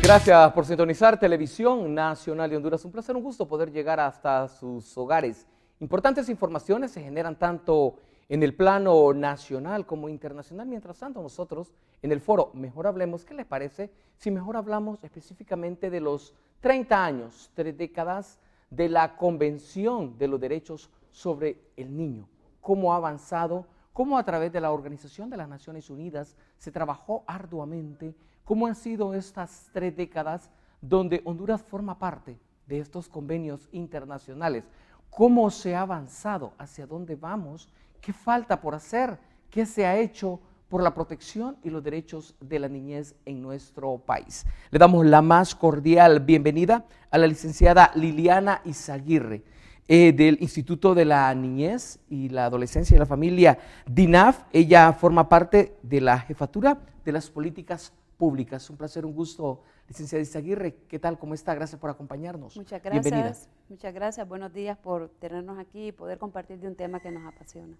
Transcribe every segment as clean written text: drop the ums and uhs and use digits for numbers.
Gracias por sintonizar Televisión Nacional de Honduras. Un placer, un gusto poder llegar hasta sus hogares. Importantes informaciones se generan tanto en el plano nacional como internacional. Mientras tanto, nosotros en el foro Mejor Hablemos, ¿qué les parece si mejor hablamos específicamente de los 30 años, 3 décadas de la Convención de los Derechos sobre el Niño? ¿Cómo ha avanzado? ¿Cómo a través de la Organización de las Naciones Unidas se trabajó arduamente? ¿Cómo han sido estas 3 décadas donde Honduras forma parte de estos convenios internacionales? ¿Cómo se ha avanzado? ¿Hacia dónde vamos? ¿Qué falta por hacer? ¿Qué se ha hecho por la protección y los derechos de la niñez en nuestro país? Le damos la más cordial bienvenida a la licenciada Liliana Izaguirre, del Instituto de la Niñez y la Adolescencia y la Familia, DINAF. Ella forma parte de la Jefatura de las Políticas Públicas. Un placer, un gusto, licenciada Izaguirre. ¿Qué tal? ¿Cómo está? Gracias por acompañarnos. Muchas gracias. Bienvenida. Muchas gracias. Buenos días por tenernos aquí y poder compartir de un tema que nos apasiona.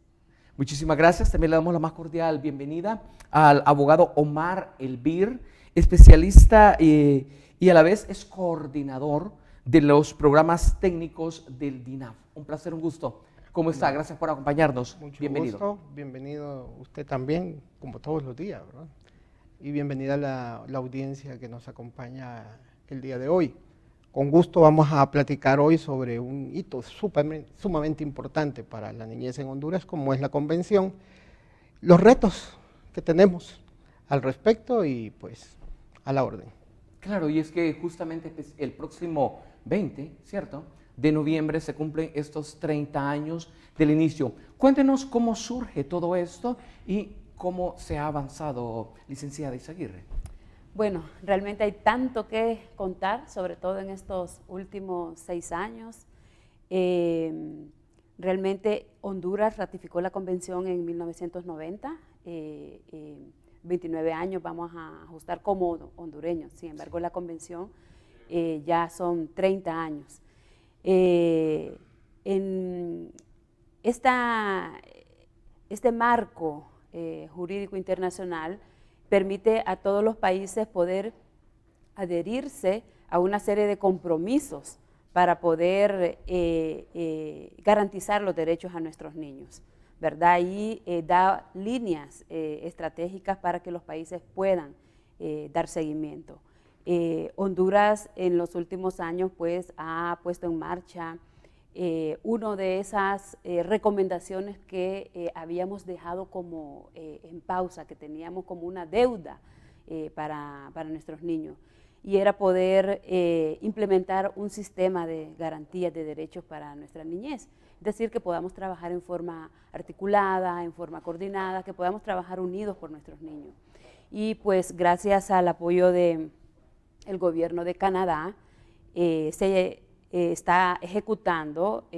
Muchísimas gracias. También le damos la más cordial bienvenida al abogado Omar Elbir, especialista y a la vez es coordinador de los programas técnicos del DINAF. Un placer, un gusto. ¿Cómo está? Gracias por acompañarnos. Mucho Bienvenido. gusto, bienvenido usted también, como todos los días, ¿verdad? Y bienvenida la audiencia que nos acompaña el día de hoy. Con gusto vamos a platicar hoy sobre un hito sumamente importante para la niñez en Honduras, como es la Convención, los retos que tenemos al respecto y pues a la orden. Claro, y es que justamente el próximo 20, ¿cierto?, de noviembre se cumplen estos 30 años del inicio. Cuéntenos cómo surge todo esto y cómo se ha avanzado, licenciada Izaguirre. Bueno, realmente hay tanto que contar, sobre todo en estos últimos 6 años. Realmente Honduras ratificó la convención en 1990, 29 años vamos a ajustar como hondureños. Sin embargo, la convención ya son 30 años. En este marco jurídico internacional permite a todos los países poder adherirse a una serie de compromisos para poder garantizar los derechos a nuestros niños, ¿verdad? Y da líneas estratégicas para que los países puedan dar seguimiento. Honduras en los últimos años pues ha puesto en marcha una de esas recomendaciones que habíamos dejado como en pausa, que teníamos como una deuda para nuestros niños, y era poder implementar un sistema de garantías de derechos para nuestra niñez. Es decir, que podamos trabajar en forma articulada, en forma coordinada, que podamos trabajar unidos por nuestros niños. Y pues gracias al apoyo del gobierno de Canadá, se está ejecutando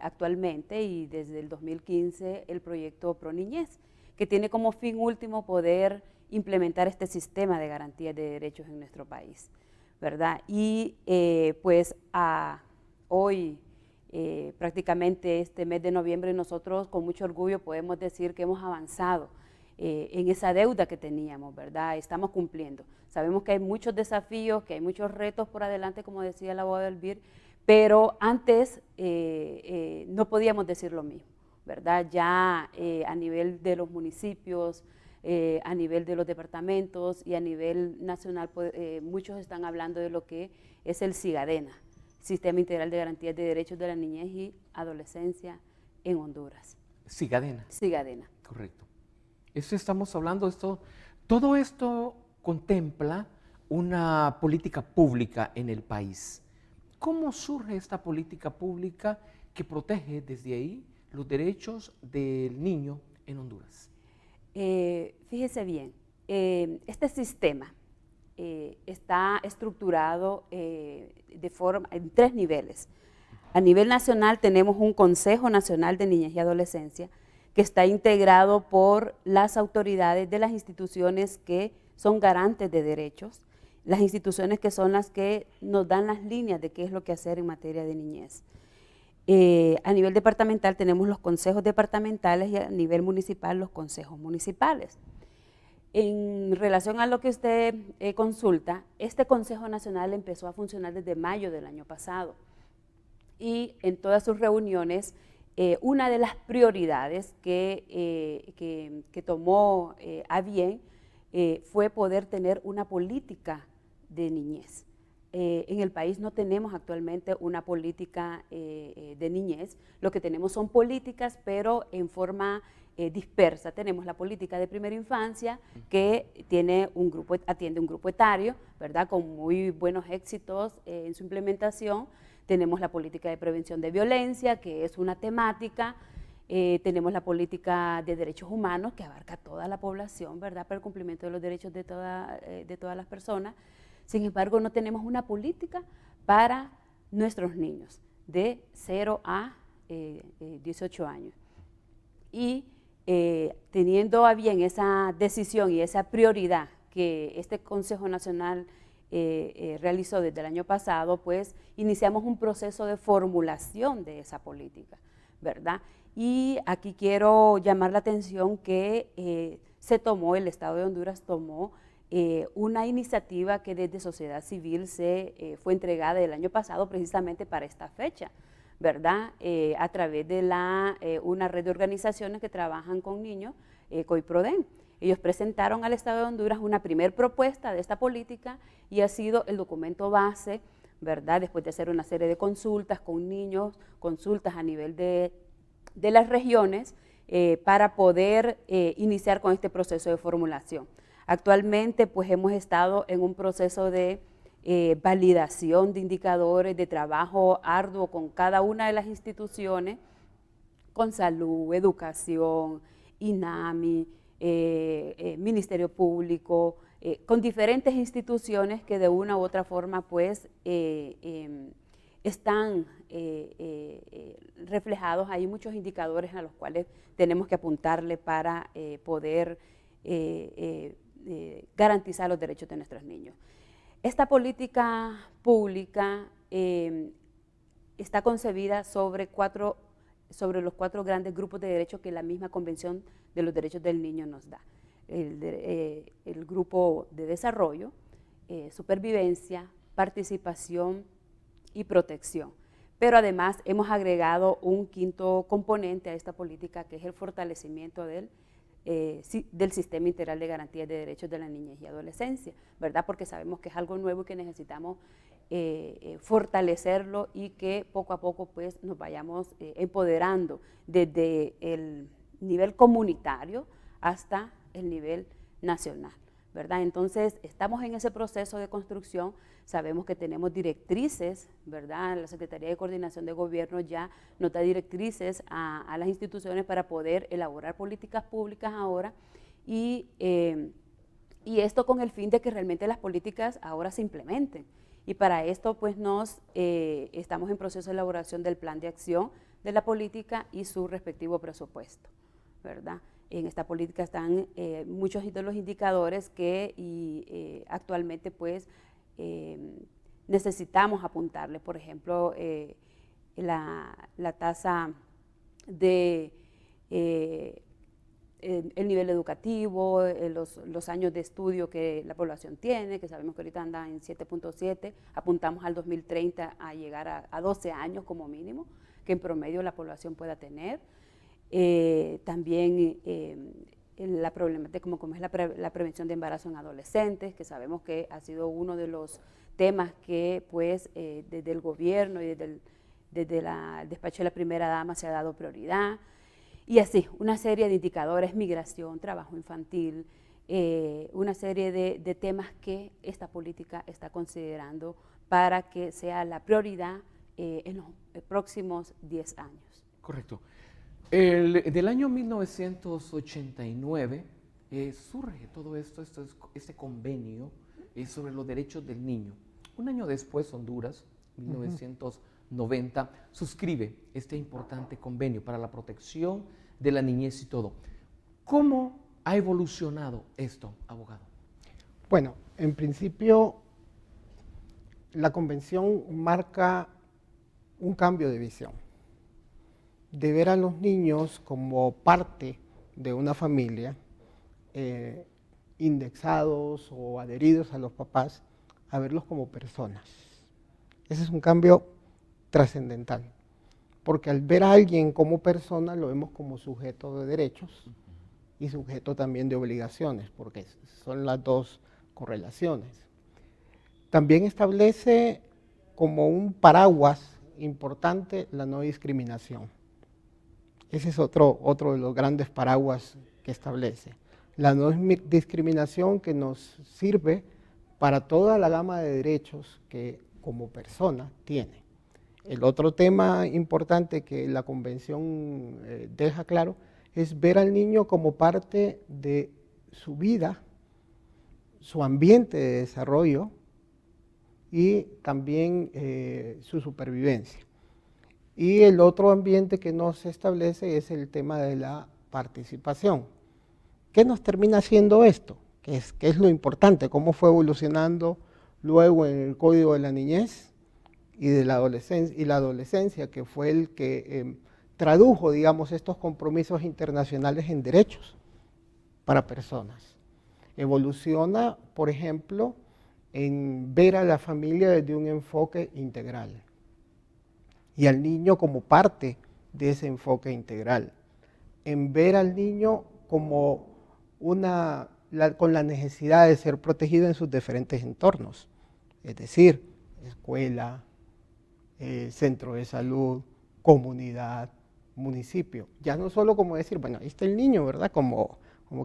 actualmente y desde el 2015 el proyecto ProNiñez, que tiene como fin último poder implementar este sistema de garantías de derechos en nuestro país, ¿verdad? Y pues hoy, prácticamente este mes de noviembre, nosotros con mucho orgullo podemos decir que hemos avanzado en esa deuda que teníamos, ¿verdad? Estamos cumpliendo. Sabemos que hay muchos desafíos, que hay muchos retos por adelante, como decía el abogado Elbir, pero antes no podíamos decir lo mismo, ¿verdad? Ya a nivel de los municipios, a nivel de los departamentos y a nivel nacional, pues, muchos están hablando de lo que es el SIGADENA, Sistema Integral de Garantías de Derechos de la Niñez y Adolescencia en Honduras. SIGADENA. SIGADENA. Correcto. Eso estamos hablando, todo esto contempla una política pública en el país. ¿Cómo surge esta política pública que protege desde ahí los derechos del niño en Honduras? Fíjese bien, este sistema está estructurado en 3 niveles. A nivel nacional tenemos un Consejo Nacional de Niñez y Adolescencia que está integrado por las autoridades de las instituciones que son garantes de derechos, las instituciones que son las que nos dan las líneas de qué es lo que hacer en materia de niñez. A nivel departamental tenemos los consejos departamentales y a nivel municipal los consejos municipales. En relación a lo que usted consulta, este Consejo Nacional empezó a funcionar desde mayo del año pasado y en todas sus reuniones una de las prioridades que tomó a bien fue poder tener una política de niñez. En el país no tenemos actualmente una política de niñez, lo que tenemos son políticas, pero en forma dispersa. Tenemos la política de primera infancia, que atiende un grupo etario, ¿verdad?, con muy buenos éxitos en su implementación. Tenemos la política de prevención de violencia, que es una temática. Tenemos la política de derechos humanos, que abarca toda la población, ¿verdad?, para el cumplimiento de los derechos de todas las personas. Sin embargo, no tenemos una política para nuestros niños de 0 a 18 años. Y teniendo a bien esa decisión y esa prioridad que este Consejo Nacional realizó desde el año pasado, pues iniciamos un proceso de formulación de esa política, ¿verdad? Y aquí quiero llamar la atención que el Estado de Honduras tomó una iniciativa que desde sociedad civil fue entregada el año pasado precisamente para esta fecha, ¿verdad? A través de una red de organizaciones que trabajan con niños, COIPRODEN. Ellos presentaron al Estado de Honduras una primer propuesta de esta política y ha sido el documento base, ¿verdad?, después de hacer una serie de consultas con niños, consultas a nivel de las regiones, para poder iniciar con este proceso de formulación. Actualmente, pues hemos estado en un proceso de validación de indicadores, de trabajo arduo con cada una de las instituciones, con salud, educación, INAMI, Ministerio Público, con diferentes instituciones que de una u otra forma pues están reflejados. Hay muchos indicadores a los cuales tenemos que apuntarle para poder garantizar los derechos de nuestros niños. Esta política pública está concebida sobre los 4 grandes grupos de derechos que la misma Convención de los Derechos del Niño nos da. El grupo de desarrollo, supervivencia, participación y protección. Pero además hemos agregado un quinto componente a esta política, que es el fortalecimiento del Sistema Integral de Garantías de Derechos de la Niñez y Adolescencia, ¿verdad? Porque sabemos que es algo nuevo y que necesitamos fortalecerlo y que poco a poco pues nos vayamos empoderando desde el nivel comunitario hasta el nivel nacional, ¿verdad? Entonces, estamos en ese proceso de construcción. Sabemos que tenemos directrices, ¿verdad? La Secretaría de Coordinación de Gobierno ya nos da directrices a las instituciones para poder elaborar políticas públicas ahora y esto con el fin de que realmente las políticas ahora se implementen. Y para esto, pues, estamos en proceso de elaboración del plan de acción de la política y su respectivo presupuesto, ¿verdad? En esta política están muchos de los indicadores que actualmente, pues, necesitamos apuntarle. Por ejemplo, la tasa de el nivel educativo, los años de estudio que la población tiene, que sabemos que ahorita anda en 7.7, apuntamos al 2030 a llegar a 12 años como mínimo, que en promedio la población pueda tener. También la problemática como es la prevención de embarazo en adolescentes, que sabemos que ha sido uno de los temas que pues desde el gobierno y desde el despacho de la primera dama se ha dado prioridad. Y así, una serie de indicadores: migración, trabajo infantil, una serie de temas que esta política está considerando para que sea la prioridad en los próximos 10 años. Correcto. Del año 1989 surge todo esto, este convenio sobre los derechos del niño. Un año después, Honduras, 1990, suscribe este importante convenio para la protección de la niñez y todo. ¿Cómo ha evolucionado esto, abogado? Bueno, en principio, la convención marca un cambio de visión, de ver a los niños como parte de una familia, indexados o adheridos a los papás, a verlos como personas. Ese es un cambio trascendental, porque al ver a alguien como persona lo vemos como sujeto de derechos y sujeto también de obligaciones, porque son las dos correlaciones. También establece como un paraguas importante la no discriminación. Ese es otro de los grandes paraguas que establece. La no discriminación que nos sirve para toda la gama de derechos que como persona tiene. El otro tema importante que la Convención deja claro es ver al niño como parte de su vida, su ambiente de desarrollo y también su supervivencia. Y el otro ambiente que nos establece es el tema de la participación. ¿Qué nos termina haciendo esto? ¿Qué es lo importante? ¿Cómo fue evolucionando luego en el Código de la Niñez y de la adolescencia, que fue el que tradujo, digamos, estos compromisos internacionales en derechos para personas? Evoluciona, por ejemplo, en ver a la familia desde un enfoque integral y al niño como parte de ese enfoque integral, en ver al niño como con la necesidad de ser protegido en sus diferentes entornos, es decir, escuela, centro de salud, comunidad, municipio. Ya no solo como decir, bueno, ahí está el niño, ¿verdad? Como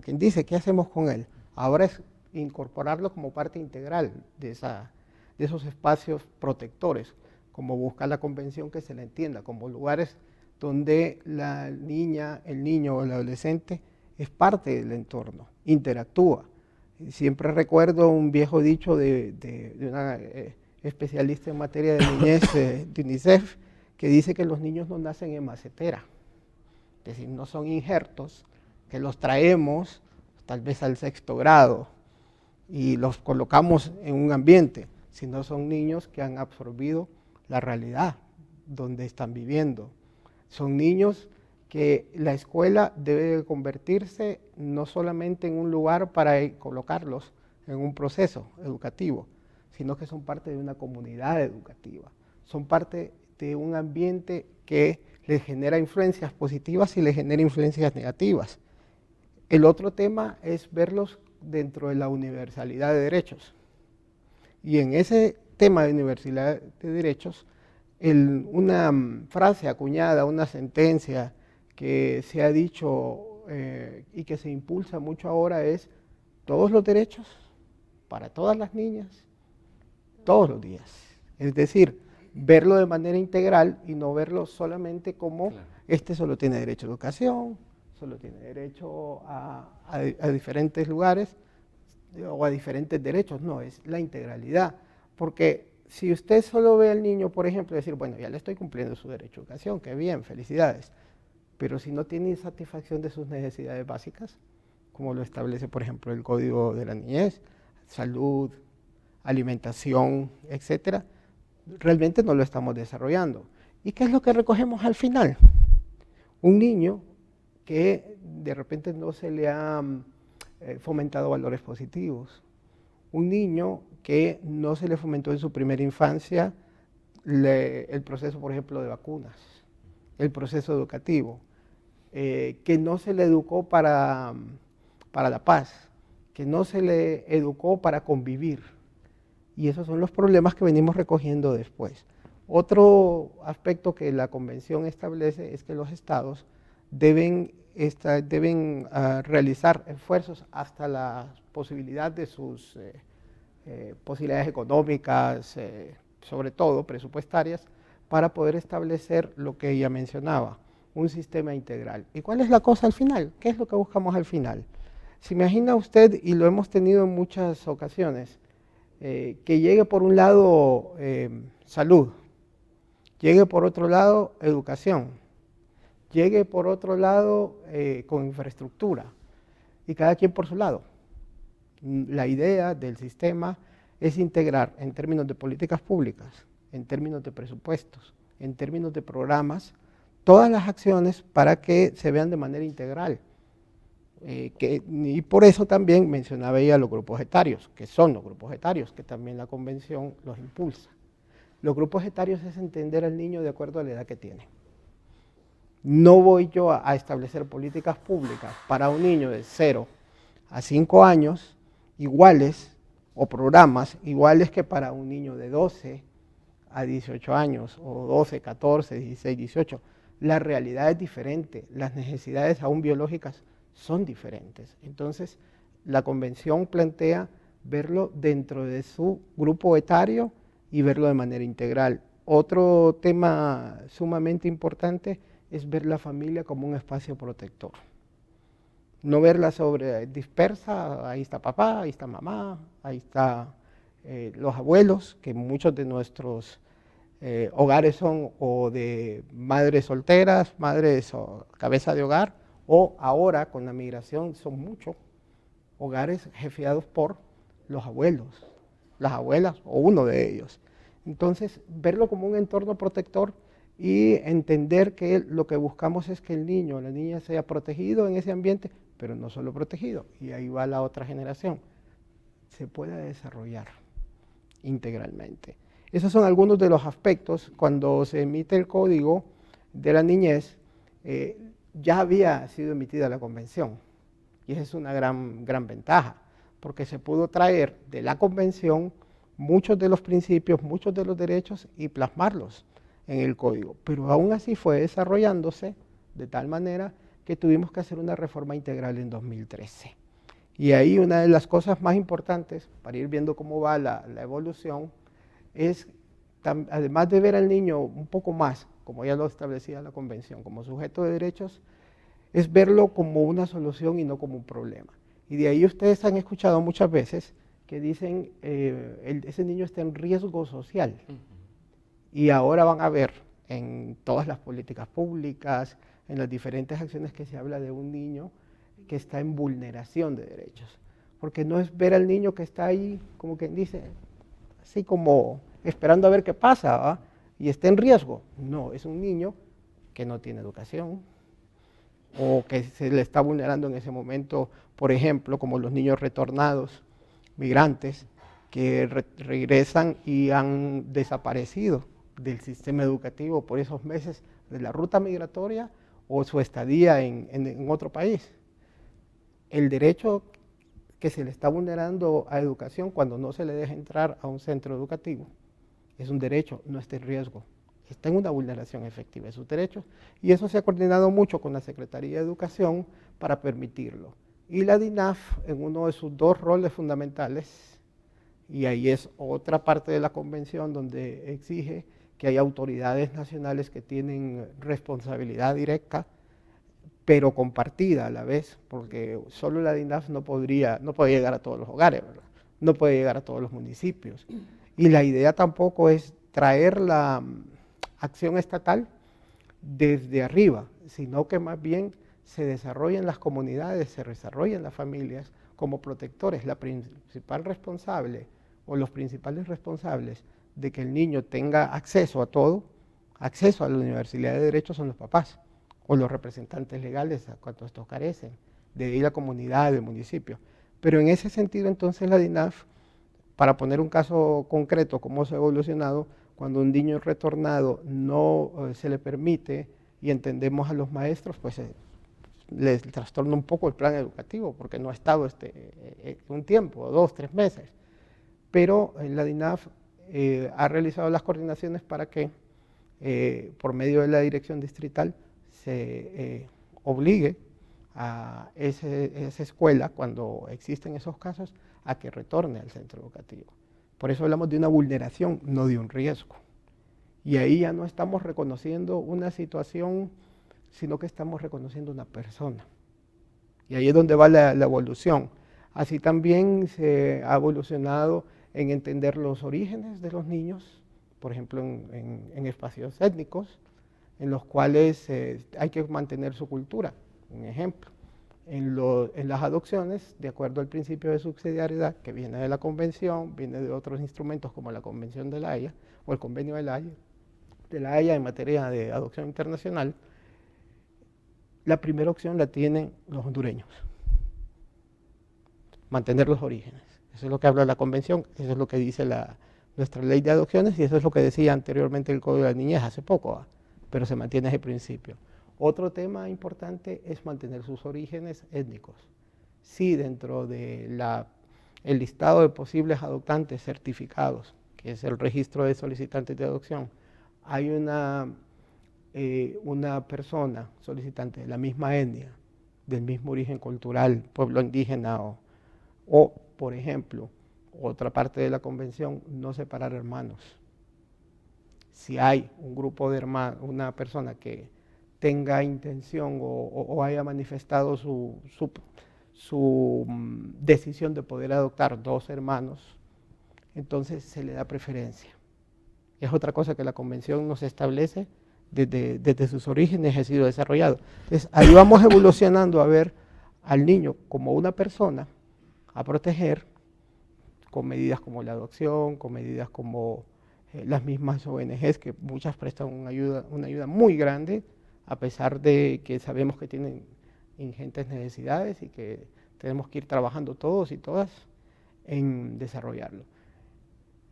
quien dice, ¿qué hacemos con él? Ahora es incorporarlo como parte integral de esos espacios protectores, como busca la convención que se la entienda, como lugares donde la niña, el niño o el adolescente es parte del entorno, interactúa. Siempre recuerdo un viejo dicho de una especialista en materia de niñez de UNICEF, que dice que los niños no nacen en macetera, es decir, no son injertos, que los traemos tal vez al 6º grado y los colocamos en un ambiente, sino son niños que han absorbido la realidad donde están viviendo. Son niños que la escuela debe convertirse no solamente en un lugar para colocarlos en un proceso educativo, sino que son parte de una comunidad educativa, son parte de un ambiente que les genera influencias positivas y les genera influencias negativas. El otro tema es verlos dentro de la universalidad de derechos. Y en ese tema de universalidad de derechos, una frase acuñada, una sentencia que se ha dicho y que se impulsa mucho ahora es: todos los derechos para todas las niñas, todos los días. Es decir, verlo de manera integral y no verlo solamente como este solo tiene derecho a educación, solo tiene derecho a diferentes lugares o a diferentes derechos. No, es la integralidad. Porque si usted solo ve al niño, por ejemplo, decir, bueno, ya le estoy cumpliendo su derecho a educación, qué bien, felicidades. Pero si no tiene satisfacción de sus necesidades básicas, como lo establece, por ejemplo, el Código de la Niñez, salud, alimentación, etcétera, realmente no lo estamos desarrollando. ¿Y qué es lo que recogemos al final? Un niño que de repente no se le ha fomentado valores positivos, un niño que no se le fomentó en su primera infancia el proceso, por ejemplo, de vacunas, el proceso educativo, que no se le educó para la paz, que no se le educó para convivir. Y esos son los problemas que venimos recogiendo después. Otro aspecto que la Convención establece es que los estados deben realizar esfuerzos hasta la posibilidad de sus posibilidades económicas, sobre todo presupuestarias, para poder establecer lo que ella mencionaba, un sistema integral. ¿Y cuál es la cosa al final? ¿Qué es lo que buscamos al final? Se imagina usted, y lo hemos tenido en muchas ocasiones, que llegue por un lado salud, llegue por otro lado educación, llegue por otro lado con infraestructura, y cada quien por su lado. La idea del sistema es integrar en términos de políticas públicas, en términos de presupuestos, en términos de programas, todas las acciones para que se vean de manera integral. Y por eso también mencionaba ella los grupos etarios, que son los grupos etarios, que también la convención los impulsa. Los grupos etarios es entender al niño de acuerdo a la edad que tiene. No voy yo a establecer políticas públicas para un niño de 0 a 5 años iguales, o programas iguales que para un niño de 12 a 18 años, o 12, 14, 16, 18. La realidad es diferente, las necesidades aún biológicas son diferentes. Entonces, la convención plantea verlo dentro de su grupo etario y verlo de manera integral. Otro tema sumamente importante es ver la familia como un espacio protector. No verla dispersa, ahí está papá, ahí está mamá, ahí está los abuelos, que muchos de nuestros hogares son o de madres solteras, madres o cabeza de hogar, o ahora con la migración son muchos hogares jefeados por los abuelos, las abuelas o uno de ellos. Entonces, verlo como un entorno protector y entender que lo que buscamos es que el niño o la niña sea protegido en ese ambiente, pero no solo protegido, y ahí va la otra generación, se pueda desarrollar integralmente. Esos son algunos de los aspectos. Cuando se emite el Código de la Niñez, ya había sido emitida la Convención, y esa es una gran ventaja, porque se pudo traer de la Convención muchos de los principios, muchos de los derechos y plasmarlos en el Código, pero aún así fue desarrollándose de tal manera que tuvimos que hacer una reforma integral en 2013. Y ahí una de las cosas más importantes, para ir viendo cómo va la evolución, es, además de ver al niño un poco más, como ya lo establecía la Convención, como sujeto de derechos, es verlo como una solución y no como un problema. Y de ahí ustedes han escuchado muchas veces que dicen, ese niño está en riesgo social. Y ahora van a ver en todas las políticas públicas, en las diferentes acciones que se habla de un niño que está en vulneración de derechos. Porque no es ver al niño que está ahí, como quien dice, así como esperando a ver qué pasa, ¿va? Y está en riesgo. No, es un niño que no tiene educación o que se le está vulnerando en ese momento, por ejemplo, como los niños retornados, migrantes, que regresan y han desaparecido del sistema educativo por esos meses de la ruta migratoria o su estadía en otro país. El derecho que se le está vulnerando a educación cuando no se le deja entrar a un centro educativo es un derecho, no está en riesgo, está en una vulneración efectiva de sus derechos, y eso se ha coordinado mucho con la Secretaría de Educación para permitirlo. Y la DINAF, en uno de sus 2 roles fundamentales, y ahí es otra parte de la convención donde exige que hay autoridades nacionales que tienen responsabilidad directa, pero compartida a la vez, porque solo la DINAF no puede llegar a todos los hogares, ¿verdad? No puede llegar a todos los municipios. Y la idea tampoco es traer la acción estatal desde arriba, sino que más bien se desarrollen las comunidades, se desarrollen las familias como protectores. La principal responsable o los principales responsables de que el niño tenga acceso a todo, acceso a la Universalidad de Derechos, son los papás o los representantes legales a cuanto estos carecen, de ahí la comunidad, del municipio. Pero en ese sentido entonces la DINAF, para poner un caso concreto, cómo se ha evolucionado, cuando un niño retornado no se le permite, y entendemos a los maestros, pues les trastorna un poco el plan educativo, porque no ha estado un tiempo, 2, 3 meses. Pero la DINAF ha realizado las coordinaciones para que, por medio de la dirección distrital, se obligue a esa escuela, cuando existen esos casos, a que retorne al centro educativo. Por eso hablamos de una vulneración, no de un riesgo. Y ahí ya no estamos reconociendo una situación, sino que estamos reconociendo una persona. Y ahí es donde va la evolución. Así también se ha evolucionado en entender los orígenes de los niños, por ejemplo, en espacios étnicos, en los cuales hay que mantener su cultura. Un ejemplo, en las adopciones, de acuerdo al principio de subsidiariedad, que viene de la Convención, viene de otros instrumentos como la Convención de La Haya o el Convenio de La Haya en materia de adopción internacional, la primera opción la tienen los hondureños. mantener los orígenes. Eso es lo que habla la convención, eso es lo que dice nuestra ley de adopciones y eso es lo que decía anteriormente el Código de la Niñez hace poco, pero se mantiene ese principio. Otro tema importante es mantener sus orígenes étnicos. Sí, dentro de el listado de posibles adoptantes certificados, que es el registro de solicitantes de adopción, hay una persona solicitante de la misma etnia, del mismo origen cultural, pueblo indígena o, por ejemplo, otra parte de la convención, no separar hermanos. Si hay un grupo de hermanos, una persona que tenga intención o haya manifestado su decisión de poder adoptar 2 hermanos, entonces se le da preferencia. Es otra cosa que la convención nos establece desde sus orígenes, ha sido desarrollado. Entonces ahí vamos evolucionando a ver al niño como una persona a proteger con medidas como la adopción, con medidas como las mismas ONGs, que muchas prestan una ayuda muy grande, a pesar de que sabemos que tienen ingentes necesidades y que tenemos que ir trabajando todos y todas en desarrollarlo.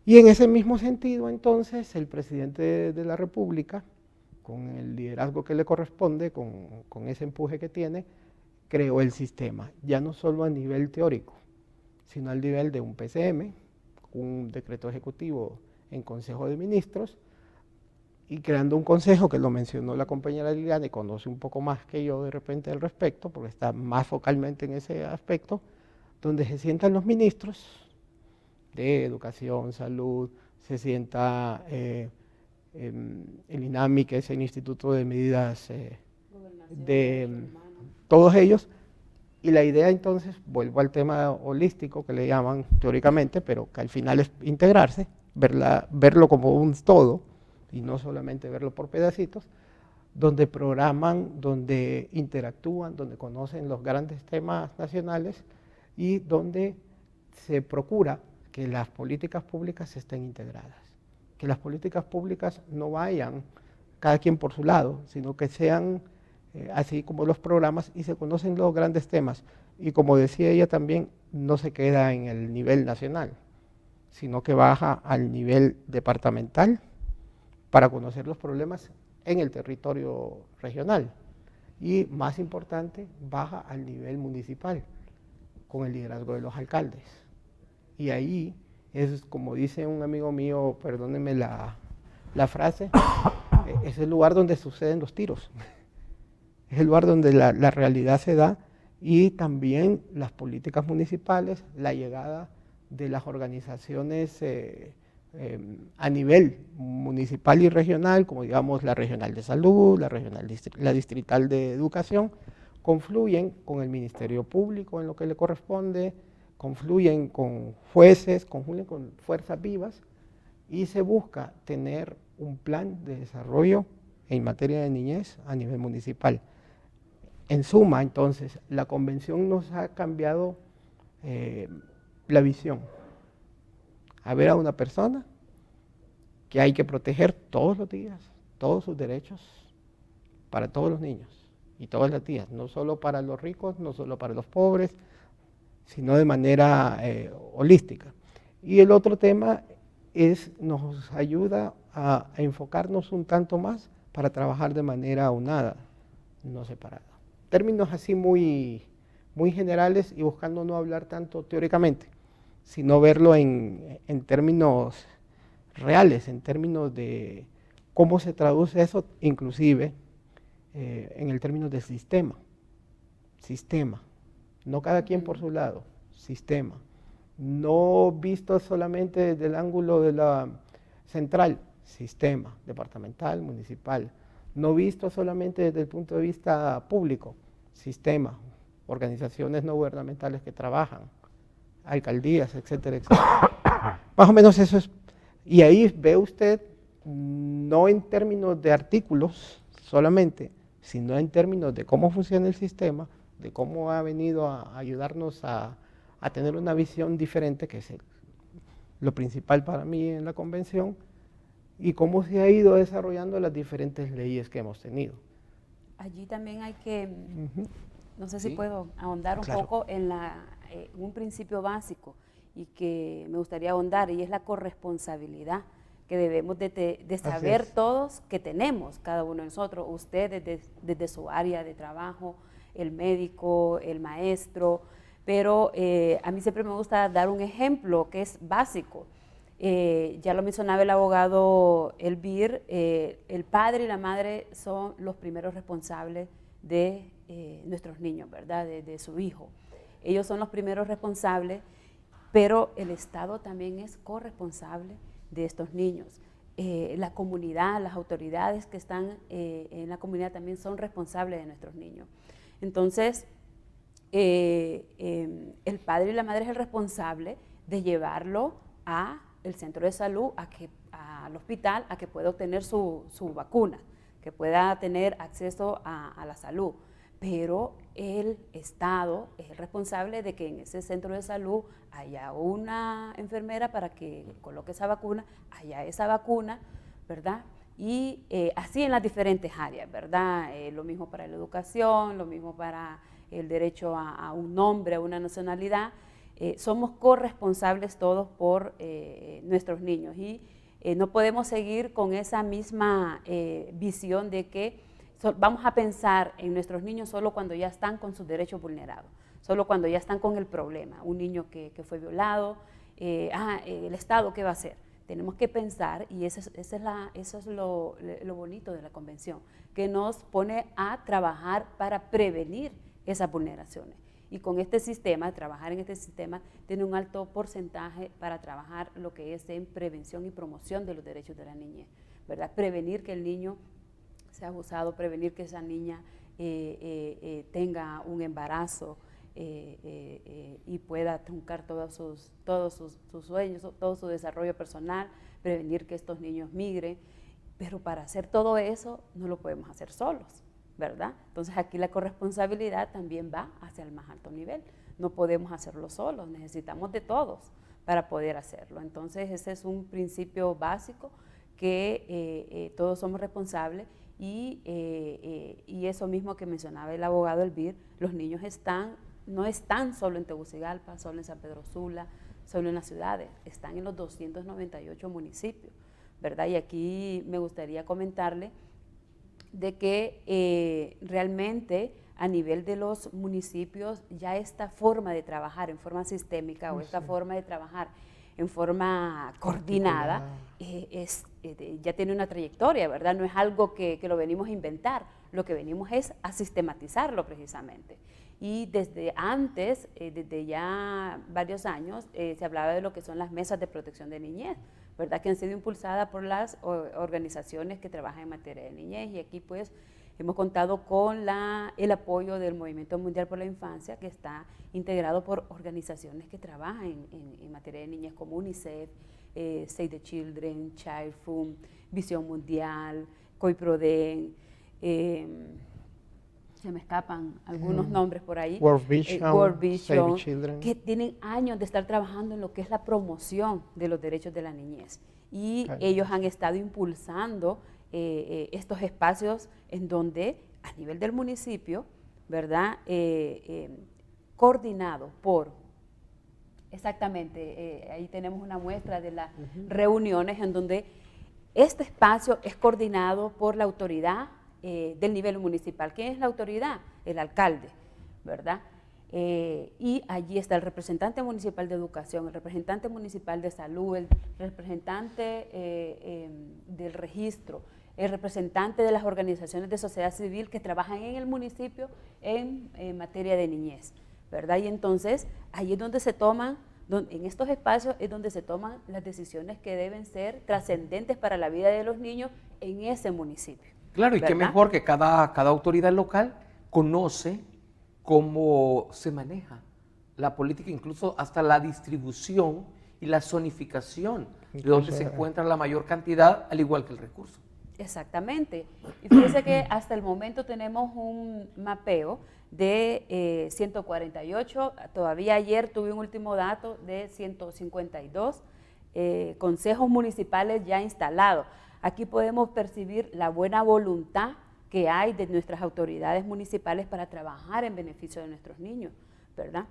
Y en ese mismo sentido, entonces, el presidente de la República, con el liderazgo que le corresponde, con ese empuje que tiene, creó el sistema, ya no solo a nivel teórico, sino al nivel de un PCM, un decreto ejecutivo en Consejo de Ministros, y creando un consejo que lo mencionó la compañera Liliana y conoce un poco más que yo de repente al respecto, porque está más focalmente en ese aspecto, donde se sientan los ministros de Educación, Salud, se sienta el INAMI, que es el Instituto de Medidas de todos ellos, y la idea entonces, vuelvo al tema holístico que le llaman teóricamente, pero que al final es integrarse, verlo como un todo, y no solamente verlo por pedacitos, donde programan, donde interactúan, donde conocen los grandes temas nacionales y donde se procura que las políticas públicas estén integradas, que las políticas públicas no vayan cada quien por su lado, sino que sean así como los programas y se conocen los grandes temas. Y como decía ella también, no se queda en el nivel nacional, sino que baja al nivel departamental, para conocer los problemas en el territorio regional y, más importante, baja al nivel municipal con el liderazgo de los alcaldes. Y ahí es, como dice un amigo mío, perdónenme la frase, es el lugar donde suceden los tiros, es el lugar donde la realidad se da y también las políticas municipales, la llegada de las organizaciones a nivel municipal y regional, como digamos la regional de salud, la distrital de educación, confluyen con el Ministerio Público en lo que le corresponde, confluyen con jueces, confluyen con fuerzas vivas y se busca tener un plan de desarrollo en materia de niñez a nivel municipal. En suma, entonces, la convención nos ha cambiado la visión. A ver a una persona que hay que proteger todos los días, todos sus derechos para todos los niños y todas las tías, no solo para los ricos, no solo para los pobres, sino de manera holística. Y el otro tema nos ayuda a enfocarnos un tanto más para trabajar de manera aunada, no separada. Términos así muy generales y buscando no hablar tanto teóricamente, sino verlo en términos reales, en términos de cómo se traduce eso, inclusive en el término de sistema, no cada quien por su lado, sistema, no visto solamente desde el ángulo de la central, sistema, departamental, municipal, no visto solamente desde el punto de vista público, sistema, organizaciones no gubernamentales que trabajan, alcaldías, etcétera, etcétera. Más o menos eso es, y ahí ve usted, no en términos de artículos solamente, sino en términos de cómo funciona el sistema, de cómo ha venido a ayudarnos a tener una visión diferente, que es lo principal para mí en la convención, y cómo se ha ido desarrollando las diferentes leyes que hemos tenido. Allí también hay que, no sé si ¿Sí? puedo ahondar un Claro. poco en un principio básico y que me gustaría ahondar, y es la corresponsabilidad que debemos de saber todos que tenemos, cada uno de nosotros, usted desde su área de trabajo, el médico, el maestro, pero a mí siempre me gusta dar un ejemplo que es básico. Ya lo mencionaba el abogado Elvir, el padre y la madre son los primeros responsables de nuestros niños, ¿verdad? De su hijo. Ellos son los primeros responsables, pero el Estado también es corresponsable de estos niños. La comunidad, las autoridades que están en la comunidad también son responsables de nuestros niños. Entonces, el padre y la madre es el responsable de llevarlo al centro de salud, al hospital, a que pueda obtener su vacuna, que pueda tener acceso a la salud. Pero el Estado es el responsable de que en ese centro de salud haya una enfermera para que coloque esa vacuna, haya esa vacuna, ¿verdad? Y así en las diferentes áreas, ¿verdad? Lo mismo para la educación, lo mismo para el derecho a un nombre, a una nacionalidad. Somos corresponsables todos por nuestros niños y no podemos seguir con esa misma visión de que vamos a pensar en nuestros niños solo cuando ya están con sus derechos vulnerados, solo cuando ya están con el problema. Un niño que fue violado, el Estado, ¿qué va a hacer? Tenemos que pensar, y eso es lo bonito de la convención, que nos pone a trabajar para prevenir esas vulneraciones. Y con este sistema, trabajar en este sistema, tiene un alto porcentaje para trabajar lo que es en prevención y promoción de los derechos de la niñez, ¿verdad? Prevenir que el niño sea abusado, prevenir que esa niña tenga un embarazo y pueda truncar todos sus sueños, todo su desarrollo personal, prevenir que estos niños migren, pero para hacer todo eso no lo podemos hacer solos, ¿verdad? Entonces aquí la corresponsabilidad también va hacia el más alto nivel, no podemos hacerlo solos, necesitamos de todos para poder hacerlo. Entonces ese es un principio básico que todos somos responsables. Y eso mismo que mencionaba el abogado Elvir, los niños no están solo en Tegucigalpa, solo en San Pedro Sula, solo en las ciudades, están en los 298 municipios, ¿verdad? Y aquí me gustaría comentarle de que realmente a nivel de los municipios ya esta forma de trabajar en forma sistémica o esta forma de trabajar en forma coordinada, ya tiene una trayectoria, ¿verdad? No es algo que lo venimos a inventar, lo que venimos es a sistematizarlo precisamente. Y desde antes, desde ya varios años, se hablaba de lo que son las mesas de protección de niñez, ¿verdad? Que han sido impulsadas por las organizaciones que trabajan en materia de niñez, y aquí pues hemos contado con el apoyo del Movimiento Mundial por la Infancia, que está integrado por organizaciones que trabajan en materia de niñez como UNICEF, Save the Children, Child Fund, Visión Mundial, COIPRODEN, se me escapan algunos nombres por ahí, World Vision, Save the Children, que tienen años de estar trabajando en lo que es la promoción de los derechos de la niñez. Y ellos han estado impulsando estos espacios en donde a nivel del municipio, ¿verdad? Coordinado por, exactamente, ahí tenemos una muestra de las reuniones en donde este espacio es coordinado por la autoridad del nivel municipal. ¿Quién es la autoridad? El alcalde, ¿verdad? Y allí está el representante municipal de educación, el representante municipal de salud, el representante del registro, el representante de las organizaciones de sociedad civil que trabajan en el municipio en materia de niñez, ¿verdad? Y entonces ahí es donde se toman, en estos espacios es donde se toman las decisiones que deben ser trascendentes para la vida de los niños en ese municipio. Claro, y ¿verdad? qué mejor que cada autoridad local conoce cómo se maneja la política, incluso hasta la distribución y la zonificación de donde se encuentra la mayor cantidad, al igual que el recurso. Exactamente. Y fíjense que hasta el momento tenemos un mapeo de 148, todavía ayer tuve un último dato de 152 consejos municipales ya instalados. Aquí podemos percibir la buena voluntad que hay de nuestras autoridades municipales para trabajar en beneficio de nuestros niños, ¿verdad?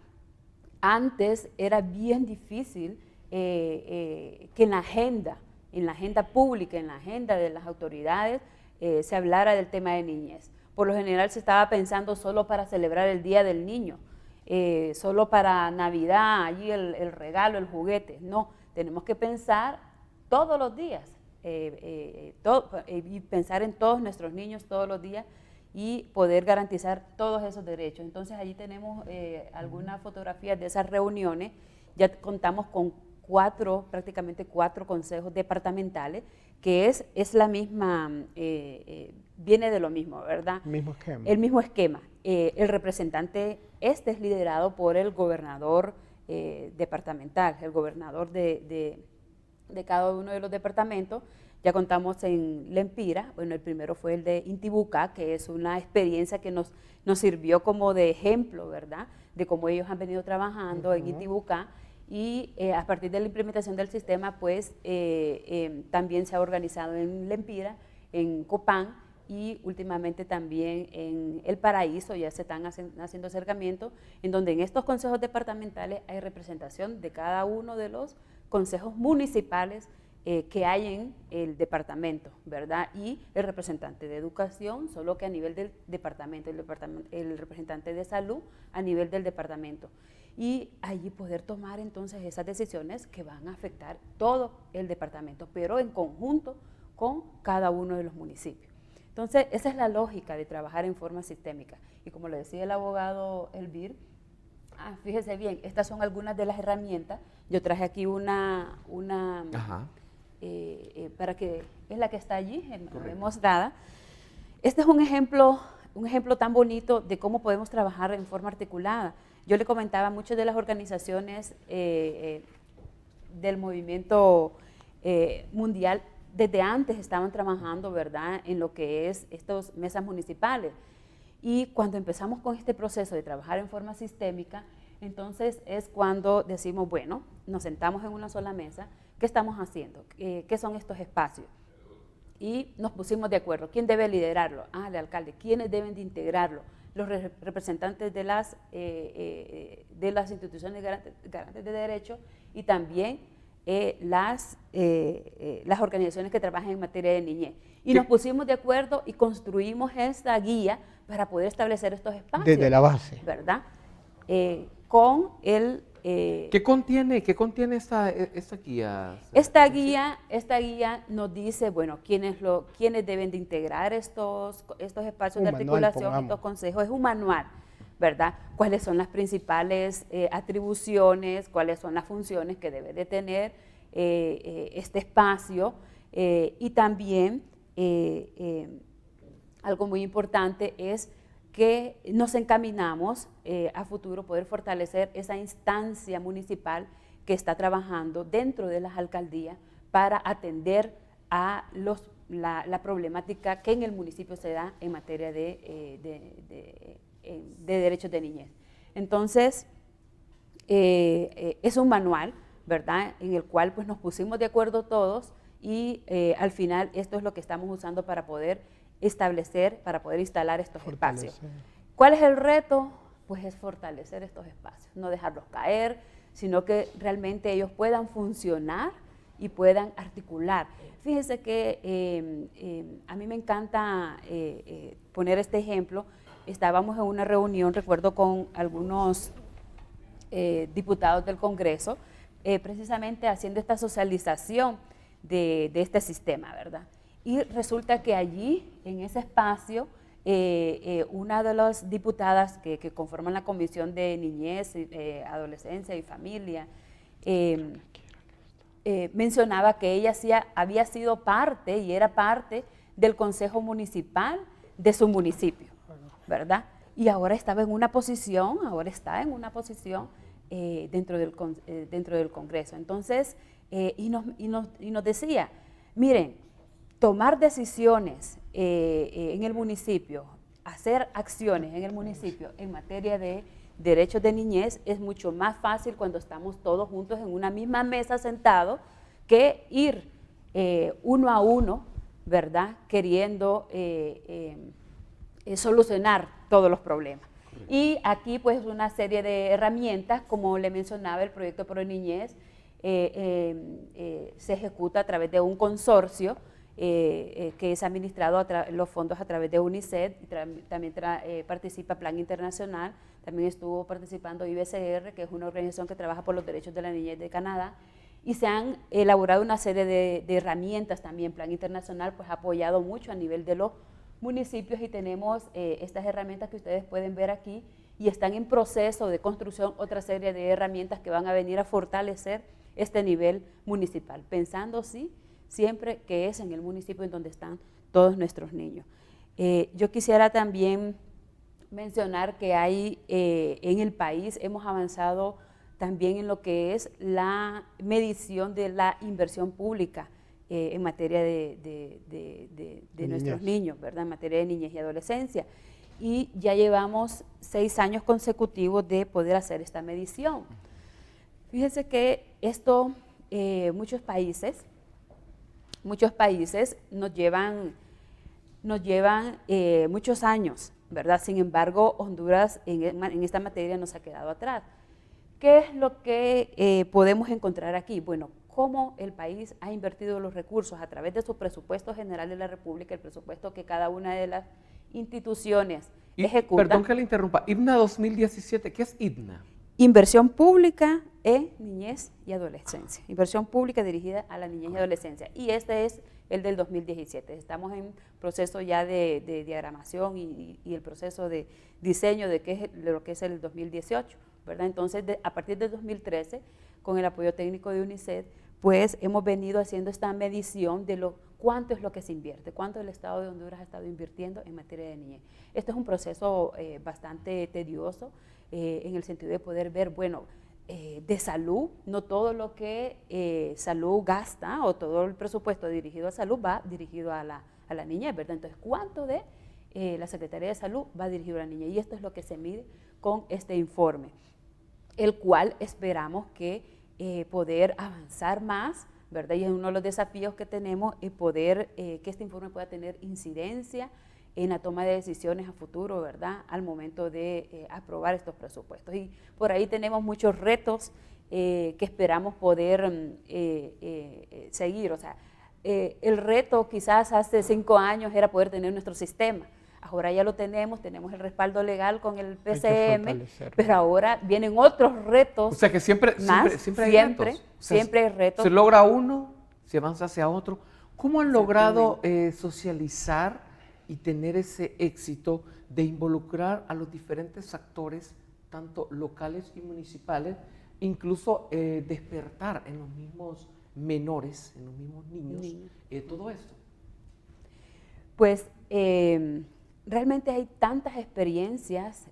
Antes era bien difícil que en la agenda pública, en la agenda de las autoridades, se hablara del tema de niñez. Por lo general se estaba pensando solo para celebrar el Día del Niño, solo para Navidad, allí el regalo, el juguete. No, tenemos que pensar todos los días, y pensar en todos nuestros niños todos los días y poder garantizar todos esos derechos. Entonces allí tenemos algunas fotografías de esas reuniones. Ya contamos con prácticamente cuatro consejos departamentales, que es la misma, viene de lo mismo, ¿verdad? Mismo esquema. El mismo esquema. El representante es liderado por el gobernador departamental, el gobernador de cada uno de los departamentos. Ya contamos en Lempira, bueno, el primero fue el de Intibucá, que es una experiencia que nos sirvió como de ejemplo, ¿verdad?, de cómo ellos han venido trabajando en Intibucá. Y a partir de la implementación del sistema, pues también se ha organizado en Lempira, en Copán y últimamente también en El Paraíso. Ya se están haciendo acercamientos, en donde en estos consejos departamentales hay representación de cada uno de los consejos municipales que hay en el departamento, ¿verdad? Y el representante de educación, solo que a nivel del departamento, el representante de salud a nivel del departamento. Y allí poder tomar entonces esas decisiones que van a afectar todo el departamento, pero en conjunto con cada uno de los municipios. Entonces, esa es la lógica de trabajar en forma sistémica. Y como le decía el abogado Elvir, fíjese bien, estas son algunas de las herramientas. Yo traje aquí una para que es la que está allí, mostrada. Este es un ejemplo tan bonito de cómo podemos trabajar en forma articulada. Yo le comentaba, muchas de las organizaciones del movimiento mundial desde antes estaban trabajando, ¿verdad?, en lo que es estas mesas municipales. Y cuando empezamos con este proceso de trabajar en forma sistémica, entonces es cuando decimos, bueno, nos sentamos en una sola mesa, ¿qué estamos haciendo? ¿Qué son estos espacios? Y nos pusimos de acuerdo. ¿Quién debe liderarlo? El alcalde. ¿Quiénes deben de integrarlo? Los representantes de las instituciones garantes de derechos y también las organizaciones que trabajan en materia de niñez. Y nos pusimos de acuerdo y construimos esta guía para poder establecer estos espacios. Desde la base. ¿Verdad? Con el... ¿Qué contiene esta guía? Esta guía nos dice, bueno, quiénes deben de integrar estos espacios de articulación, estos consejos. Es un manual, ¿verdad? Cuáles son las principales atribuciones, cuáles son las funciones que debe de tener este espacio, y también algo muy importante es que nos encaminamos a futuro poder fortalecer esa instancia municipal que está trabajando dentro de las alcaldías para atender a la problemática que en el municipio se da en materia de derechos de niñez. Entonces, es un manual, ¿verdad?, en el cual pues, nos pusimos de acuerdo todos y al final esto es lo que estamos usando para poder establecer, para poder instalar estos espacios. ¿Cuál es el reto? Pues es fortalecer estos espacios, no dejarlos caer, sino que realmente ellos puedan funcionar y puedan articular. Fíjense que a mí me encanta poner este ejemplo. Estábamos en una reunión, recuerdo, con algunos diputados del Congreso, precisamente haciendo esta socialización de este sistema, ¿verdad? Y resulta que allí, en ese espacio, una de las diputadas que conforman la Comisión de Niñez, Adolescencia y Familia, mencionaba que ella había sido parte y era parte del Consejo Municipal de su municipio, ¿verdad? Y ahora está en una posición dentro del Congreso. Entonces, y nos decía, miren, tomar decisiones en el municipio, hacer acciones en el municipio en materia de derechos de niñez es mucho más fácil cuando estamos todos juntos en una misma mesa sentados que ir uno a uno, ¿verdad?, queriendo solucionar todos los problemas. Y aquí pues una serie de herramientas, como le mencionaba, el proyecto Pro Niñez se ejecuta a través de un consorcio que es administrado los fondos a través de UNICEF, y también participa Plan Internacional, también estuvo participando IBCR, que es una organización que trabaja por los derechos de la niñez de Canadá, y se han elaborado una serie de herramientas también. Plan Internacional pues ha apoyado mucho a nivel de los municipios, y tenemos estas herramientas que ustedes pueden ver aquí, y están en proceso de construcción otra serie de herramientas que van a venir a fortalecer este nivel municipal, pensando sí, siempre que es en el municipio en donde están todos nuestros niños. Yo quisiera también mencionar que hay en el país, hemos avanzado también en lo que es la medición de la inversión pública en materia de nuestros niños, ¿verdad? En materia de niñez y adolescencia. Y ya llevamos 6 años consecutivos de poder hacer esta medición. Fíjense que esto, muchos países nos llevan muchos años, ¿verdad? Sin embargo, Honduras en esta materia nos ha quedado atrás. ¿Qué es lo que podemos encontrar aquí? Bueno, cómo el país ha invertido los recursos a través de su presupuesto general de la República, el presupuesto que cada una de las instituciones ejecuta. Perdón que le interrumpa, IDNA 2017, ¿qué es IDNA? Inversión pública en niñez y adolescencia. Inversión pública dirigida a la niñez y adolescencia. Y este es el del 2017. Estamos en proceso ya de diagramación y el proceso de diseño de lo que es el 2018, ¿verdad? Entonces, a partir del 2013, con el apoyo técnico de UNICEF, pues hemos venido haciendo esta medición de cuánto es lo que se invierte, cuánto el Estado de Honduras ha estado invirtiendo en materia de niñez. Este es un proceso bastante tedioso, en el sentido de poder ver, bueno, de salud, no todo lo que salud gasta o todo el presupuesto dirigido a salud va dirigido a la niñez, ¿verdad? Entonces, ¿cuánto de la Secretaría de Salud va dirigido a la niñez? Y esto es lo que se mide con este informe, el cual esperamos que poder avanzar más, ¿verdad? Y es uno de los desafíos que tenemos, poder que este informe pueda tener incidencia en la toma de decisiones a futuro, ¿verdad? Al momento de aprobar estos presupuestos. Y por ahí tenemos muchos retos que esperamos poder seguir. O sea, el reto quizás hace 5 años era poder tener nuestro sistema. Ahora ya lo tenemos el respaldo legal con el PCM, pero ahora vienen otros retos. O sea que siempre hay retos. Siempre hay retos. Se logra uno, se avanza hacia otro. ¿Cómo han logrado socializar y tener ese éxito de involucrar a los diferentes actores, tanto locales y municipales, incluso despertar en los mismos menores, en los mismos niños, todo esto? Pues realmente hay tantas experiencias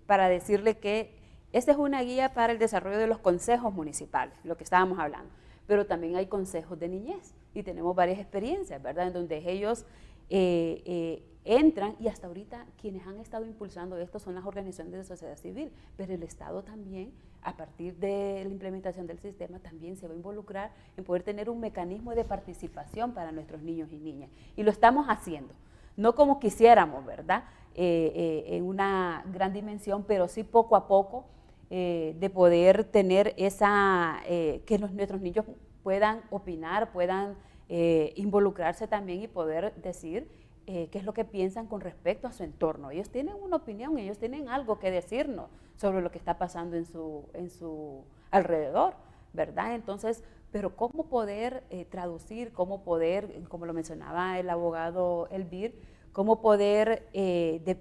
para decirle que esta es una guía para el desarrollo de los consejos municipales, lo que estábamos hablando, pero también hay consejos de niñez y tenemos varias experiencias, ¿verdad?, en donde ellos entran, y hasta ahorita quienes han estado impulsando esto son las organizaciones de sociedad civil, pero el Estado también, a partir de la implementación del sistema, también se va a involucrar en poder tener un mecanismo de participación para nuestros niños y niñas, y lo estamos haciendo, no como quisiéramos, ¿verdad?, en una gran dimensión, pero sí poco a poco, de poder tener que nuestros niños puedan opinar, puedan involucrarse también y poder decir qué es lo que piensan con respecto a su entorno. Ellos tienen una opinión, ellos tienen algo que decirnos sobre lo que está pasando en su alrededor, ¿verdad? Entonces, pero cómo poder traducir, cómo poder, como lo mencionaba el abogado Elvir, cómo poder,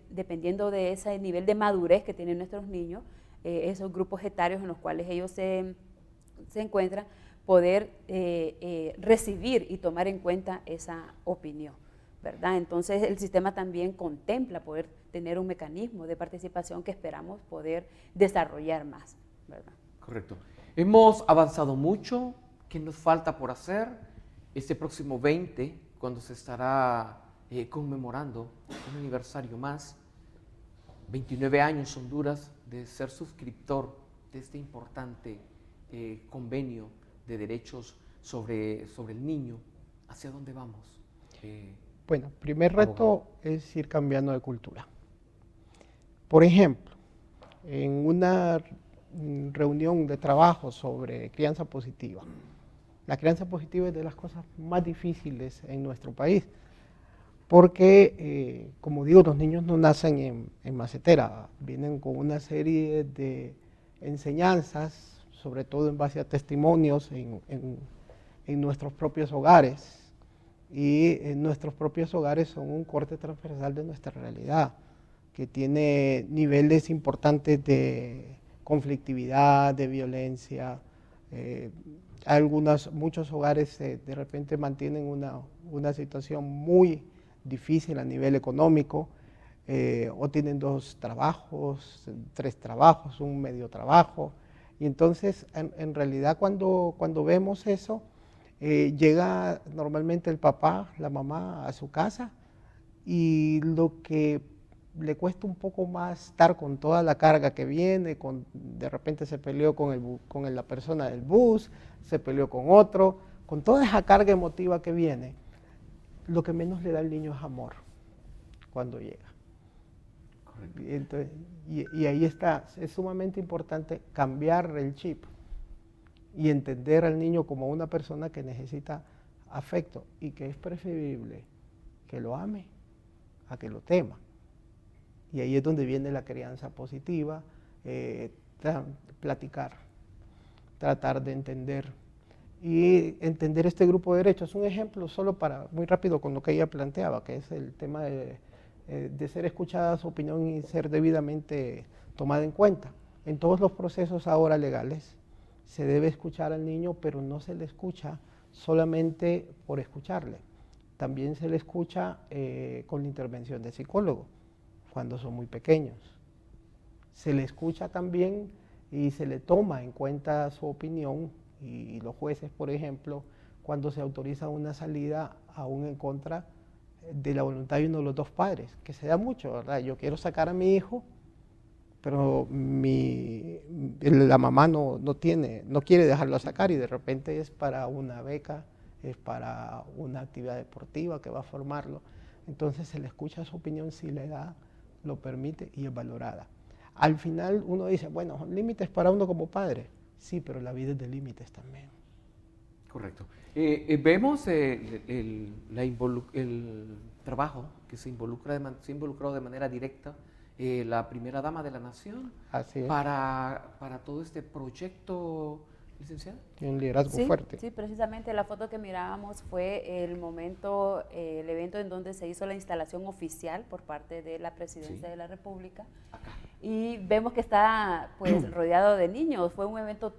dependiendo de ese nivel de madurez que tienen nuestros niños, esos grupos etarios en los cuales ellos se encuentran, poder recibir y tomar en cuenta esa opinión, ¿verdad? Entonces el sistema también contempla poder tener un mecanismo de participación que esperamos poder desarrollar más, ¿verdad? Correcto. Hemos avanzado mucho. ¿Qué nos falta por hacer? Este próximo 20, cuando se estará conmemorando un aniversario más, 29 años Honduras de ser suscriptor de este importante convenio de derechos sobre el niño. ¿Hacia dónde vamos? Bueno, primer reto es ir cambiando de cultura. Por ejemplo, en una reunión de trabajo sobre crianza positiva, la crianza positiva es de las cosas más difíciles en nuestro país, porque, como digo, los niños no nacen en macetera, vienen con una serie de enseñanzas, sobre todo en base a testimonios en nuestros propios hogares, y en nuestros propios hogares son un corte transversal de nuestra realidad, que tiene niveles importantes de conflictividad, de violencia. Muchos hogares de repente mantienen una situación muy difícil a nivel económico, o tienen 2 trabajos, 3 trabajos, un medio trabajo. Y entonces, en realidad, cuando vemos eso, llega normalmente el papá, la mamá a su casa, y lo que le cuesta un poco más estar con toda la carga que viene, de repente se peleó con la persona del bus, se peleó con otro, con toda esa carga emotiva que viene, lo que menos le da al niño es amor cuando llega. Correcto. Entonces, y ahí está, es sumamente importante cambiar el chip y entender al niño como una persona que necesita afecto y que es preferible que lo ame a que lo tema. Y ahí es donde viene la crianza positiva, platicar, tratar de entender y entender este grupo de derechos. Un ejemplo solo muy rápido con lo que ella planteaba, que es el tema de ser escuchada su opinión y ser debidamente tomada en cuenta. En todos los procesos ahora legales se debe escuchar al niño, pero no se le escucha solamente por escucharle. También se le escucha con la intervención del psicólogo cuando son muy pequeños. Se le escucha también y se le toma en cuenta su opinión, y los jueces, por ejemplo, cuando se autoriza una salida aún en contra de la voluntad de uno de los 2 padres, que se da mucho, ¿verdad? Yo quiero sacar a mi hijo, pero la mamá no quiere dejarlo sacar, y de repente es para una beca, es para una actividad deportiva que va a formarlo. Entonces se le escucha su opinión si la edad lo permite y es valorada. Al final uno dice, bueno, límites para uno como padre. Sí, pero la vida es de límites también. Correcto. Vemos el trabajo que se ha involucrado de manera directa la primera dama de la nación. Así es. Para todo este proyecto, licenciada. Tiene un liderazgo fuerte. Sí, precisamente la foto que mirábamos fue el evento en donde se hizo la instalación oficial por parte de la Presidencia de la República. Acá. Y vemos que está pues rodeado de niños. Fue un evento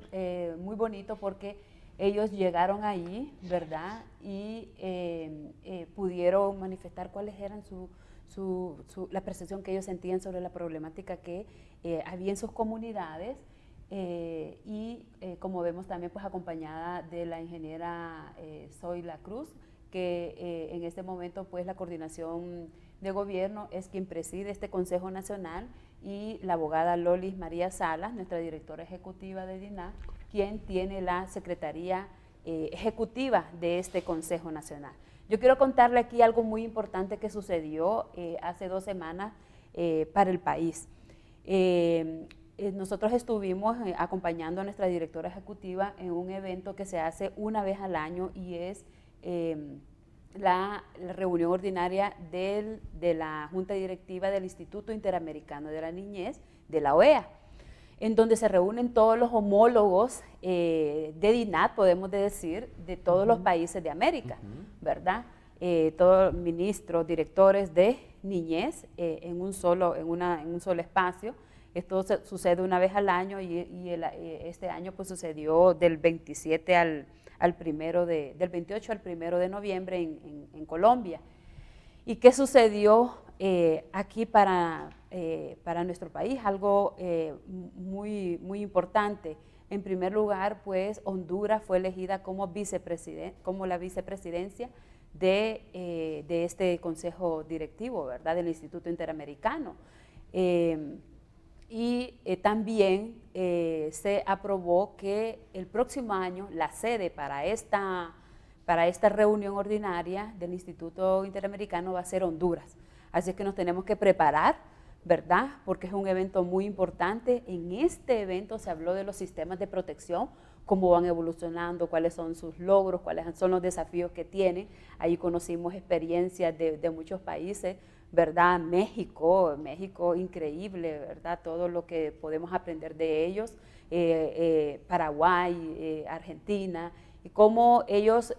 muy bonito porque ellos llegaron ahí, ¿verdad? Y pudieron manifestar cuáles eran la percepción que ellos sentían sobre la problemática que había en sus comunidades. Como vemos también pues acompañada de la ingeniera Zoila Cruz, que en este momento pues la coordinación de gobierno es quien preside este Consejo Nacional, y la abogada Lolis María Salas, nuestra directora ejecutiva de DINAH, quien tiene la secretaría ejecutiva de este Consejo Nacional. Yo quiero contarle aquí algo muy importante que sucedió hace 2 semanas para el país. Nosotros estuvimos acompañando a nuestra directora ejecutiva en un evento que se hace una vez al año, y es la reunión ordinaria de la Junta Directiva del Instituto Interamericano de la Niñez, de la OEA, en donde se reúnen todos los homólogos de DINAH, podemos decir, de todos los países de América, ¿verdad? Todos ministros, directores de niñez en un solo espacio. Esto sucede una vez al año, y este año pues sucedió del 27 del 28 al 1 de noviembre en Colombia. ¿Y qué sucedió aquí para nuestro país? Algo muy, muy importante. En primer lugar, pues Honduras fue elegida como la vicepresidencia de este consejo directivo, ¿verdad? Del Instituto Interamericano. También se aprobó que el próximo año la sede para esta reunión ordinaria del Instituto Interamericano va a ser Honduras. Así es que nos tenemos que preparar ¿verdad? Porque es un evento muy importante. En este evento se habló de los sistemas de protección, cómo van evolucionando, cuáles son sus logros, cuáles son los desafíos que tienen. Ahí conocimos experiencias de muchos países, ¿verdad? México increíble, ¿verdad? Todo lo que podemos aprender de ellos, Paraguay, Argentina, y cómo ellos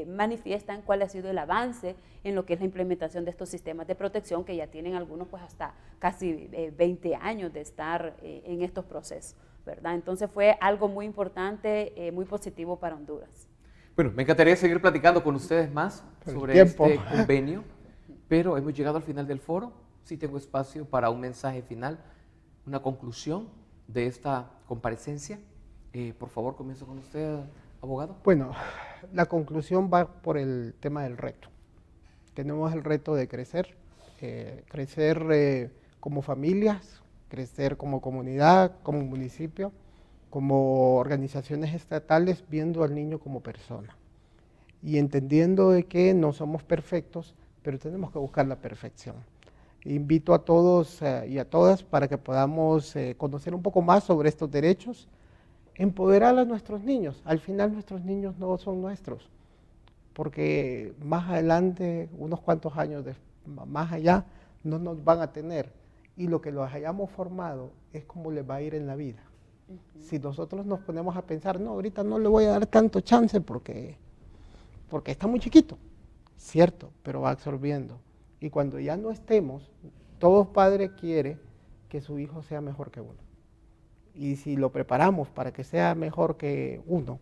manifiestan cuál ha sido el avance en lo que es la implementación de estos sistemas de protección, que ya tienen algunos pues hasta casi 20 años de estar en estos procesos, ¿verdad? Entonces fue algo muy importante, muy positivo para Honduras. Bueno, me encantaría seguir platicando con ustedes más sobre este convenio, pero hemos llegado al final del foro. Sí tengo espacio para un mensaje final, una conclusión de esta comparecencia. Por favor, comienzo con usted, abogado. Bueno, la conclusión va por el tema del reto. Tenemos el reto de crecer, como familias, crecer como comunidad, como municipio, como organizaciones estatales, viendo al niño como persona y entendiendo de que no somos perfectos, pero tenemos que buscar la perfección. Invito a todos y a todas para que podamos conocer un poco más sobre estos derechos, empoderar a nuestros niños. Al final nuestros niños no son nuestros, porque más adelante, unos cuantos años más allá, no nos van a tener. Y lo que los hayamos formado es cómo les va a ir en la vida. Si nosotros nos ponemos a pensar, no, ahorita no le voy a dar tanto chance porque está muy chiquito, cierto, pero va absorbiendo. Y cuando ya no estemos, todo padre quiere que su hijo sea mejor que uno. Y si lo preparamos para que sea mejor que uno,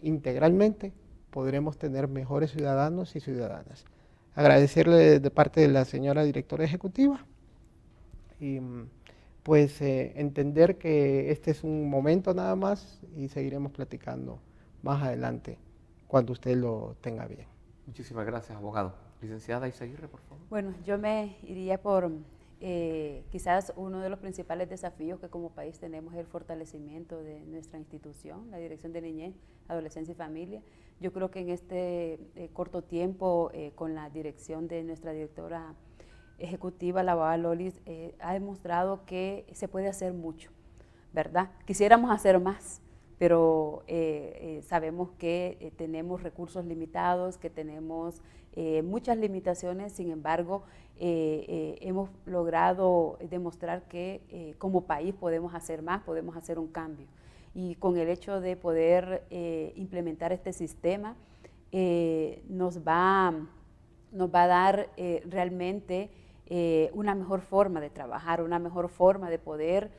integralmente, podremos tener mejores ciudadanos y ciudadanas. Agradecerle de parte de la señora directora ejecutiva y pues entender que este es un momento nada más y seguiremos platicando más adelante cuando usted lo tenga bien. Muchísimas gracias, abogado. Licenciada Izaguirre, por favor. Bueno, yo me iría por quizás uno de los principales desafíos que como país tenemos es el fortalecimiento de nuestra institución, la Dirección de Niñez, Adolescencia y Familia. Yo creo que en este corto tiempo, con la dirección de nuestra directora ejecutiva, la abogada Lolis, ha demostrado que se puede hacer mucho, ¿verdad? Quisiéramos hacer más, pero sabemos que tenemos recursos limitados, que tenemos muchas limitaciones. Sin embargo, hemos logrado demostrar que como país podemos hacer más, podemos hacer un cambio. Y con el hecho de poder implementar este sistema, nos va a dar realmente una mejor forma de trabajar, una mejor forma de poder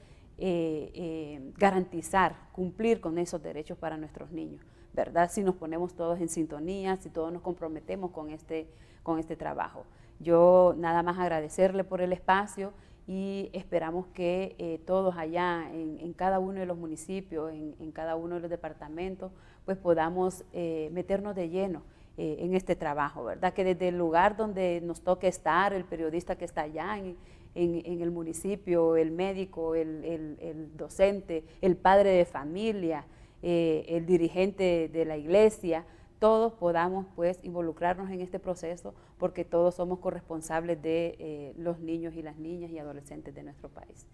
garantizar, cumplir con esos derechos para nuestros niños, ¿verdad? Si nos ponemos todos en sintonía, si todos nos comprometemos con este trabajo. Yo nada más agradecerle por el espacio y esperamos que todos allá en cada uno de los municipios, en cada uno de los departamentos, pues podamos meternos de lleno en este trabajo, ¿verdad? Que desde el lugar donde nos toque estar, el periodista que está allá en el municipio, el médico, el docente, el padre de familia, el dirigente de la iglesia, todos podamos pues involucrarnos en este proceso, porque todos somos corresponsables de los niños y las niñas y adolescentes de nuestro país.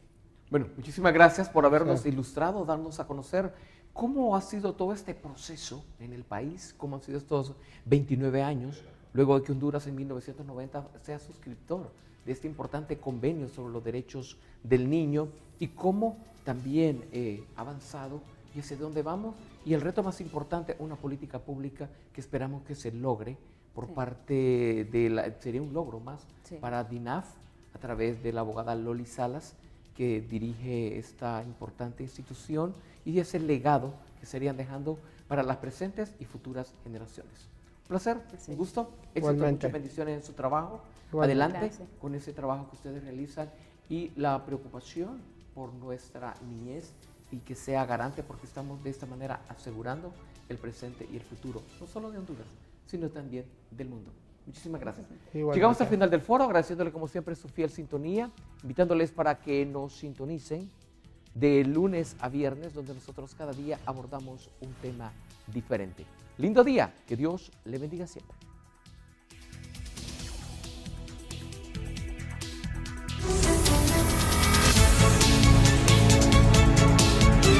Bueno, muchísimas gracias por habernos ilustrado, darnos a conocer cómo ha sido todo este proceso en el país, cómo han sido estos 29 años, luego de que Honduras en 1990 sea suscriptor de este importante convenio sobre los derechos del niño, y cómo también ha avanzado y hacia dónde vamos, y el reto más importante, una política pública que esperamos que se logre por parte de sería un logro más para DINAF, a través de la abogada Loli Salas, que dirige esta importante institución, y ese legado que serían dejando para las presentes y futuras generaciones. Un placer, un gusto, éxito, muchas bendiciones en su trabajo. Adelante con ese trabajo que ustedes realizan y la preocupación por nuestra niñez, y que sea garante, porque estamos de esta manera asegurando el presente y el futuro, no solo de Honduras, sino también del mundo. Muchísimas gracias. Llegamos al final del foro, agradeciéndole como siempre su fiel sintonía, invitándoles para que nos sintonicen de lunes a viernes, donde nosotros cada día abordamos un tema diferente. Lindo día, que Dios le bendiga siempre.